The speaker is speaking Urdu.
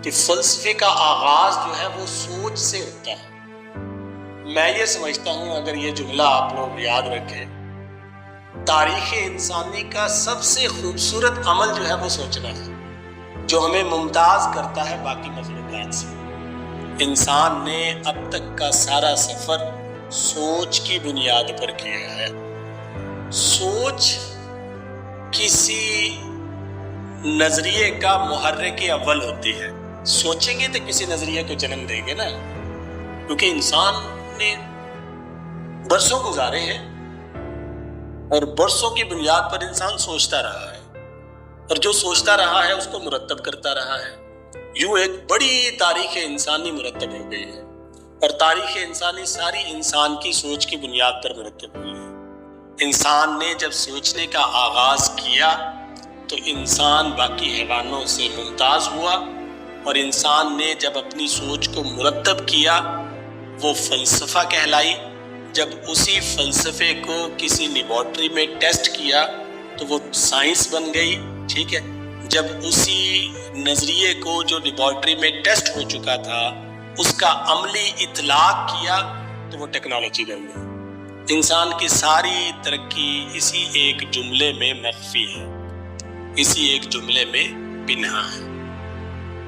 کہ فلسفے کا آغاز جو ہے وہ سوچ سے ہوتا ہے۔ میں یہ سمجھتا ہوں اگر یہ جملہ آپ لوگ یاد رکھیں، تاریخ انسانی کا سب سے خوبصورت عمل جو ہے وہ سوچنا ہے، جو ہمیں ممتاز کرتا ہے باقی مخلوقات سے۔ انسان نے اب تک کا سارا سفر سوچ کی بنیاد پر کیا ہے۔ سوچ کسی نظریے کا محرک اول ہوتی ہے۔ سوچیں گے تو کسی نظریے کو جنم دیں گے نا، کیونکہ انسان نے برسوں گزارے ہیں اور برسوں کی بنیاد پر انسان سوچتا رہا ہے، اور جو سوچتا رہا ہے اس کو مرتب کرتا رہا ہے۔ یوں ایک بڑی تاریخ انسانی مرتب ہو گئی ہے، اور تاریخ انسانی ساری انسان کی سوچ کی بنیاد پر مرتب ہوئی ہے۔ انسان نے جب سوچنے کا آغاز کیا تو انسان باقی حیوانوں سے ممتاز ہوا، اور انسان نے جب اپنی سوچ کو مرتب کیا وہ فلسفہ کہلائی۔ جب اسی فلسفے کو کسی لیبارٹری میں ٹیسٹ کیا تو وہ سائنس بن گئی، ٹھیک ہے۔ جب اسی نظریے کو جو لیبارٹری میں ٹیسٹ ہو چکا تھا اس کا عملی اطلاق کیا تو وہ ٹیکنالوجی بن گئی۔ انسان کی ساری ترقی اسی ایک جملے میں مخفی ہے، اسی ایک جملے میں پنہاں ہے۔